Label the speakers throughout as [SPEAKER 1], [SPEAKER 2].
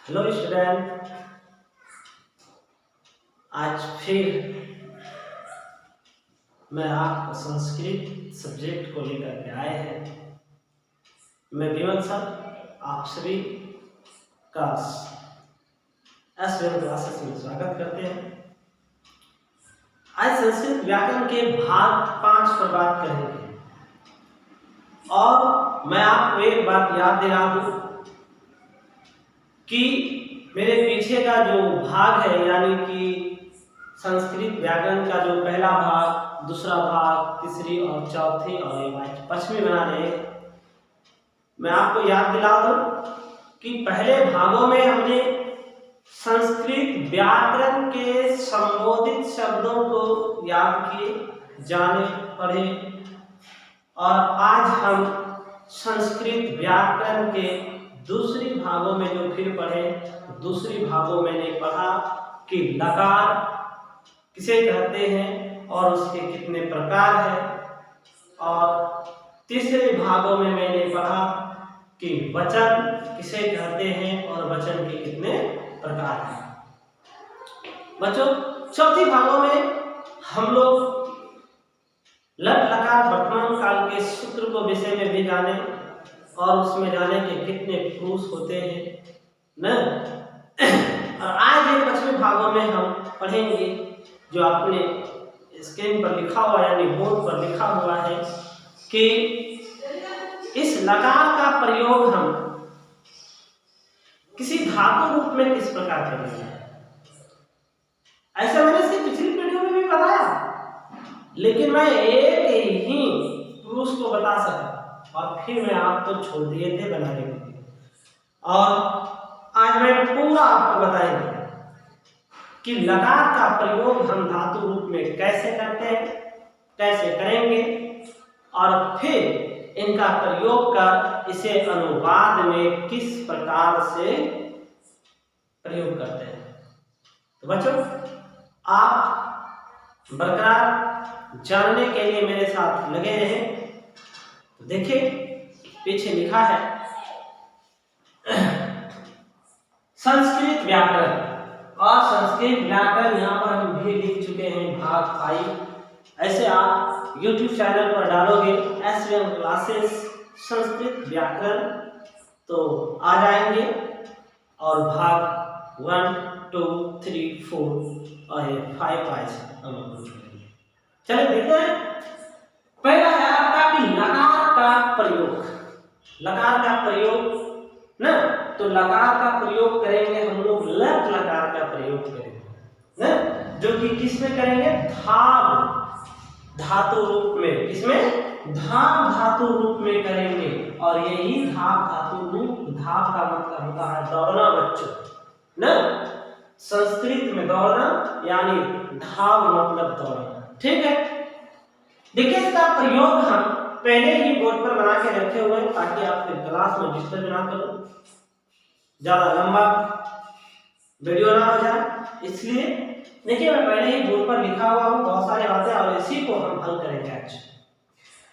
[SPEAKER 1] Hello student, आज फिर मैं आपको संस्कृत सब्जेक्ट को लेकर के आए हैं। मैं विमल सर आप सभी का एसवीएम क्लासेस में स्वागत करते हैं। आज संस्कृत व्याकरण के भाग 5 पर बात करेंगे और मैं आपको एक बात याद दिला दूं कि मेरे पीछे का जो भाग है यानी कि संस्कृत व्याकरण का जो पहला भाग, दूसरा भाग, तीसरी और चौथी और ये पश्चिमी बना रहे, मैं आपको याद दिला दूं कि पहले भागों में हमने संस्कृत व्याकरण के संबोधित शब्दों को याद किए, जाने, पढ़े और आज हम संस्कृत व्याकरण के दूसरी भागों में जो फिर पढ़े, दूसरी भागों में मैंने पढ़ा कि लकार किसे कहते हैं और उसके कितने प्रकार हैं, और तीसरे भागों में मैंने पढ़ा कि वचन किसे कहते हैं और वचन के कितने प्रकार हैं। बच्चों, चौथी भागों में हम लोग लट लकार वर्तमान काल के सूत्र को विषय में भी जाने और उसमें जाने के कितने प्रूफ होते हैं न। और आज ये पश्चिमी भागों में हम पढ़ेंगे जो आपने स्क्रीन पर लिखा हुआ यानी बोर्ड पर लिखा हुआ है कि इस लकार का प्रयोग हम किसी धातु रूप में किस प्रकार करेंगे। ऐसा मैंने इसकी पिछली वीडियो में भी बताया, लेकिन मैं एक ही पुरुष को बता सका और फिर मैं आपको छोड़ दिए थे बनाने के लिए, और आज मैं पूरा आपको बताएंगे कि लकार का प्रयोग हम धातु रूप में कैसे करते हैं, कैसे करेंगे और फिर इनका प्रयोग कर इसे अनुवाद में किस प्रकार से प्रयोग करते हैं। तो बच्चों, आप बरकरार जानने के लिए मेरे साथ लगे रहें। तो देखिए, पीछे लिखा है संस्कृत व्याकरण, और संस्कृत व्याकरण यहाँ पर हम भी लिख चुके हैं भाग 5। ऐसे आप YouTube चैनल पर डालोगे एसवीएम क्लासेस संस्कृत व्याकरण तो आ जाएंगे और भाग 1, 2, 3, 4 और 5 आज हम अपलोड करेंगे। चलिए देखते हैं। पहला है आपका कि लकार का प्रयोग। लकार का प्रयोग ना, तो लकार का प्रयोग करेंगे हम लोग, लट लकार का प्रयोग करेंगे ना, जो कि किस में करेंगे, धाव धातु रूप में। किसमें, धाव धातु रूप में करेंगे। और यही धाव धातु रूप, धाव का मतलब होता है दौड़ना बच्चों ना, संस्कृत में दौड़ना यानी धाव मतलब दौड़ना। ठीक है, देखिए इसका प्रयोग हम पहले ही बोर्ड पर बना के रखे हुए हैं ताकि आप फिर क्लास में डिस्टर्ब ना करो, ज्यादा लंबा वीडियो ना हो जाए। इसलिए देखिए मैं पहले ही बोर्ड पर लिखा हुआ हूँ बहुत सारी बातें और इसी को हम हल करेंगे आज।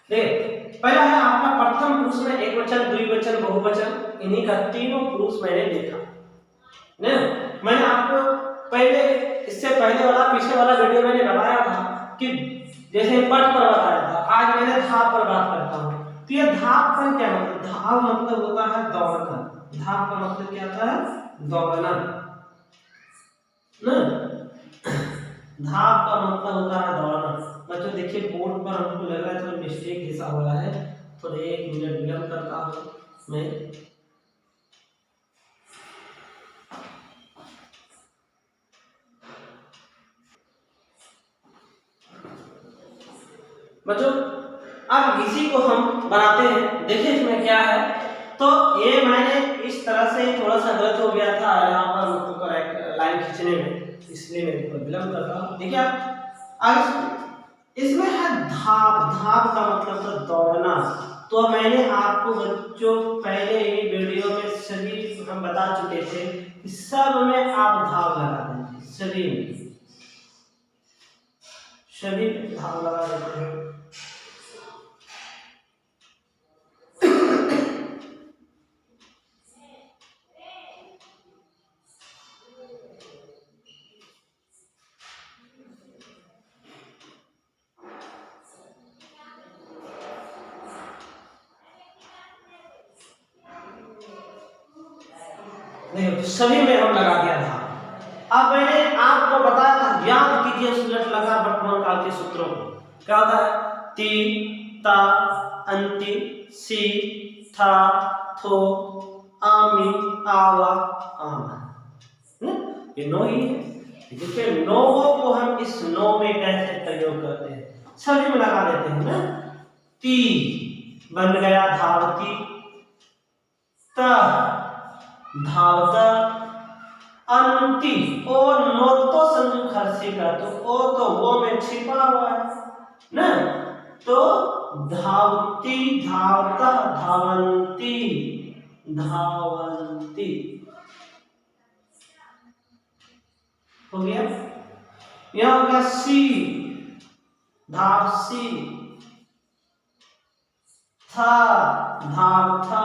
[SPEAKER 1] देखिए पहला है आपका प्रथम पुरुष में एक वचन, द्विवचन, बहुवचन, इन्हीं का तीनों पुरुष मैंने देखा ना। मैंने आपको पहले, इससे पहले वाला पिछले वाला वीडियो मैंने बताया था कि जैसे पट पर बताया था, आज मैंने धाव पर बात करता हूँ। तो ये धाव पर क्या मतलब, धाव मतलब होता है दौड़ना। धाव का मतलब क्या होता है, दौड़ना ना। धाव का मतलब होता है दौड़ना। बच्चों देखिए बोर्ड पर हमको लग रहा है थोड़ा मिस्टेक जैसा हो रहा है, थोड़ा 1 मिनट विलंब करता हूँ मैं। बच्चों अब इसी को हम बनाते हैं। देखिए इसमें क्या है, तो ये मैंने इस तरह से थोड़ा सा गलत हो गया था यहाँ पर तो करेक्ट लाइन खींचने में, इसलिए मैं थोड़ा विलंब कर रहा हूँ। देखिए अब इसमें है धाव। धाव का मतलब तो दौड़ना। तो मैंने आपको बच्चों पहले ही वीडियो में सभी हम बता चुके थे कि सब में आप धाव लगा देंगे, सभी धाव लगा देते हैं। देखो सभी में हम लगा दिया था। अब मैंने आपको बताया था, याद कीजिए उस उलट लकार वर्तमान काल के सूत्रों को। क्या होता है? ती, ता, अंति, सी, था, थो, आमी, आवा, आमा। ये नो ही है। देखिए नो को हम इस नो में कैसे प्रयोग करते हैं, सभी में लगा देते हैं ना। ती बन गया धावती, त धावता, अंति और नो तो संजू खर्ची का, तो ओ तो वो में छिपा हुआ है ना, तो धावती, धावता, धावंती, धावंती हो गया। यह होगा सी, धावसी, था, धावथा,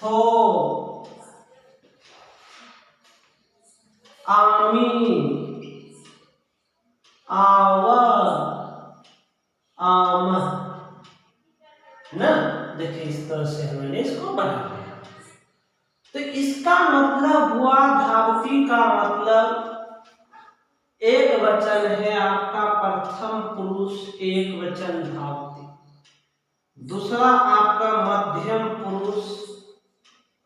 [SPEAKER 1] थो, आमी, आवा, आम ना। देखिए इस तरह से हमने इसको बना लिया। तो इसका मतलब हुआ, धावती का मतलब एक वचन है आपका प्रथम पुरुष एक वचन धावती, दूसरा आपका मध्यम पुरुष,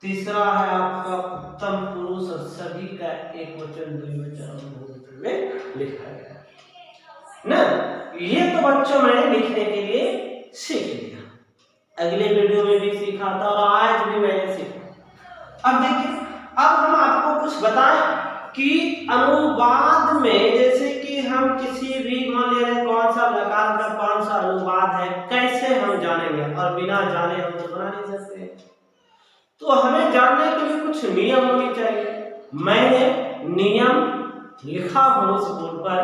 [SPEAKER 1] तीसरा है आपका उत्तम पुरुष, और सभी का एक वचन द्विवचन में लिखा गया ना। ये तो बच्चों मैंने लिखने के लिए सीख लिया, अगले वीडियो में भी सीखा था और आज भी मैंने सीखा। अब देखिए, अब हम आपको कुछ बताएं कि अनुवाद में, जैसे कि हम किसी भी मान ले रहे कौन सा लकार का कौन सा अनुवाद है, कैसे हम जानेंगे, और बिना जाने हम तो बना नहीं सकते। तो हमें जानने के लिए कुछ नियम होने चाहिए। मैंने नियम लिखा हूं इस बोर्ड पर,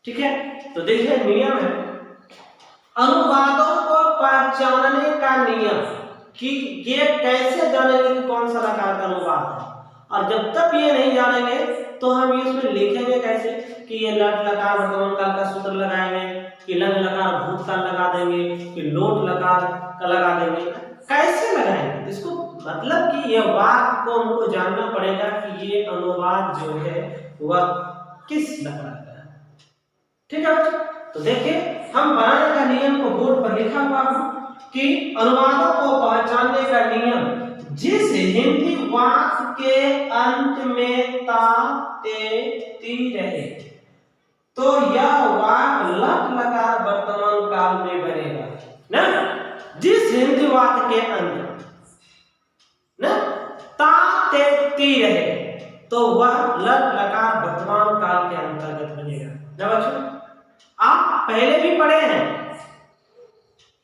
[SPEAKER 1] ठीक है। तो देखिए नियम है, अनुवादों को पहचानने का नियम, कि ये कैसे जानेंगे कि कौन सा लकार का अनुवाद है, और जब तक ये नहीं जानेंगे तो हम इसमें लिखेंगे कैसे कि ये लट लकार वर्तमान काल का सूत्र लगाएंगे, कि लंग लकार भूतकाल लगा देंगे, कि लोट लकार का लगा देंगे, कैसे लगाएंगे। इसको मतलब कि ये वाक्य को हमको जानना पड़ेगा कि ये अनुवाद जो है वह किस लकार का है, ठीक है। तो देखिए हम बनाने का नियम को बोर्ड पर लिखा हुआ है कि अनुवादों को पहचानने का नियम, जिस हिंदी वाक्य के अंत में ता, ते, ती रहे तो यह वाक्य लट लकार वर्तमान काल में बनेगा ना। जिस हिंदी वाक्य के अंत ना ता, ते, ती रहे तो वह लट लकार वर्तमान काल के अंतर्गत बनेगा ना बच्चों। आप पहले भी पढ़े हैं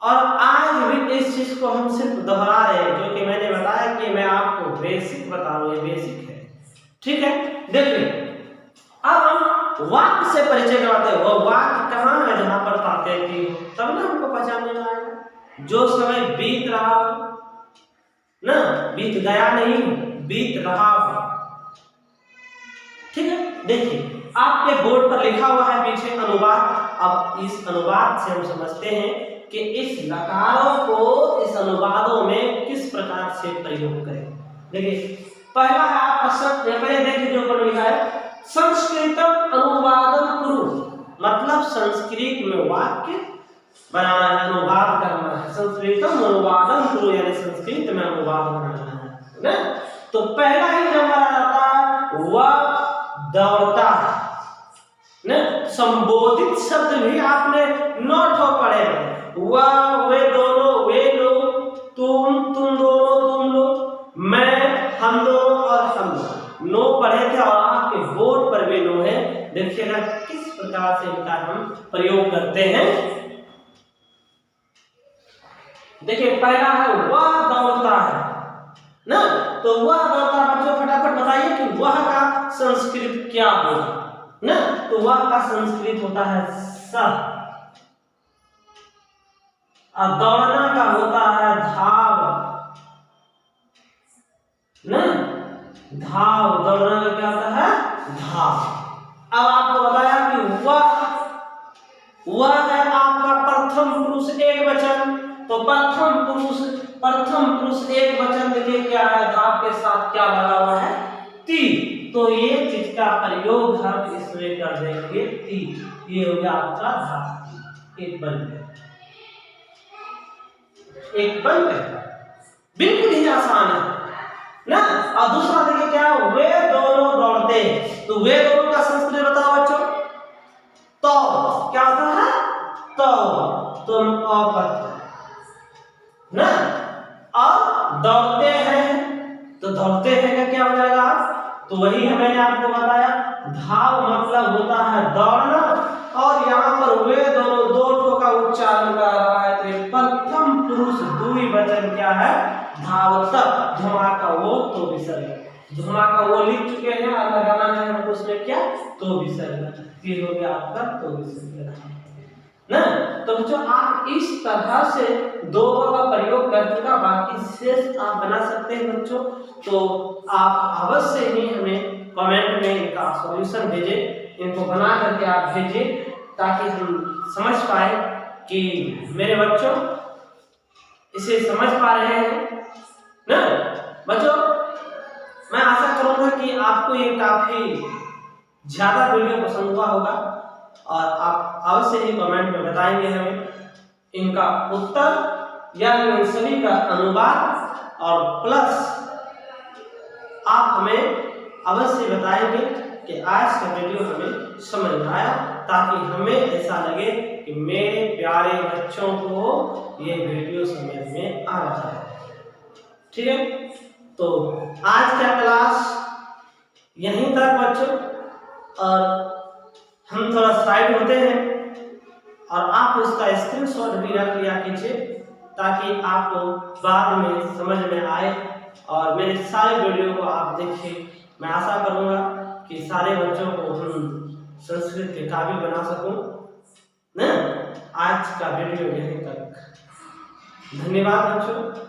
[SPEAKER 1] और आज भी इस चीज को हम सिर्फ दोहरा रहे हैं, क्योंकि मैंने बताया कि मैं आपको बेसिक बता रहा हूं, ये बेसिक है, ठीक है। देखिए अब हम वाक्य से परिचय करवाते हैं, वो वाक्य कहाँ है जहां पर ताते थी, तब ना हमको पहचानने में आएगा। जो समय बीत रहा ना, बीत गया नहीं, बीत रहा, ठीक है। देखिए आपके बोर्ड पर लिखा हुआ है पीछे अनुवाद। अब इस अनुवाद से हम समझते हैं कि इस लकारों को इस अनुवादों में किस प्रकार से प्रयोग करें। देखिए पहला है आपका शब्द, पहले देखिए जो ऊपर लिखा है संस्कृतम अनुवादम कुरु, मतलब संस्कृत में वाक्य बनाना है, अनुवाद करना है। संस्कृतम अनुवादम कुरु यानी संस्कृत में अनुवाद बनाना है ना। तो पहला ही नंबर आता है वह दौड़ता है ना। संबोधित शब्द भी आपने नोट हो पढ़े, वह, वे दोनों, वे लोग, तुम दोनों, तुम लोग, मैं, हम दोनों और हम दोनों, नो पढ़े थे और आपके बोर्ड पर भी नो है। देखिएगा किस प्रकार से इनका हम प्रयोग करते हैं। देखिए पहला है वह दौड़ता है ना, तो वह दौड़ता, बच्चों फटाफट बताइए कि वह का संस्कृत क्या होगा ना। तो वह का संस्कृत होता है स, और दौड़ना का होता है धाव ना, धाव, दौड़ना का क्या होता है धाव। अब आपको बताया कि वह है आपका प्रथम पुरुष एक वचन, तो प्रथम पुरुष पुरुष एक वचन देखिए क्या है, धाव के साथ क्या लगा हुआ है, ती। तो ये चीज का प्रयोग हम इसमें कर देंगे ती। ये हो गया आपका धाव, एक बन गया, एक बन गया, बिल्कुल ही आसान है ना। और दूसरा देखिए क्या, वे दोनों दौड़ते। तो वे दोनों का संस्कृत बताओ बच्चों, तो क्या होता है, तो तुम ना। और दौड़ते हैं, तो दौड़ते हैं का क्या हो जाएगा, तो वही है मैंने आपको बताया, धाव मतलब होता है दौड़ना। और यहाँ पर वे दोनों, दो ठो का उच्चारण कर रहा है, तो ये प्रथम पुरुष द्विवचन क्या है, धावत। धुमा का वो तो विसर्ग, धुमा का वो लिख चुके हैं और लगाना है हमको उसमें क्या, तो विसर्ग। फिर हो गया आपका तो विसर्ग ना। तो बच्चों आप इस तरह से दो का प्रयोग कर चुका, बाकी शेष आप बना सकते हैं बच्चों। तो आप अवश्य ही हमें कमेंट में इनका सॉल्यूशन भेजें, इनको बना करके आप भेजिए, ताकि हम समझ पाए कि मेरे बच्चों इसे समझ पा रहे हैं ना। बच्चों मैं आशा करूंगा कि आपको ये काफी ज्यादा वीडियो पसंद हुआ होगा, और आप अवश्य ही कमेंट में बताएंगे हमें इनका उत्तर या इन सभी का अनुवाद, और प्लस आप हमें अवश्य बताएंगे कि आज का वीडियो हमें समझ में आया, ताकि हमें ऐसा लगे कि मेरे प्यारे बच्चों को ये वीडियो समझ में आ रहा है। ठीक है, तो आज का क्लास यहीं तक बच्चों, और हम थोड़ा साइड होते हैं, और आप उसका स्क्रीनशॉट भी रख लिया कीजिए, ताकि आपको बाद में समझ में आए और मेरे सारे वीडियो को आप देखिए। मैं आशा करूंगा कि सारे बच्चों को हम संस्कृत के काबिल बना सकूं ना। आज का वीडियो यहीं तक, धन्यवाद बच्चों।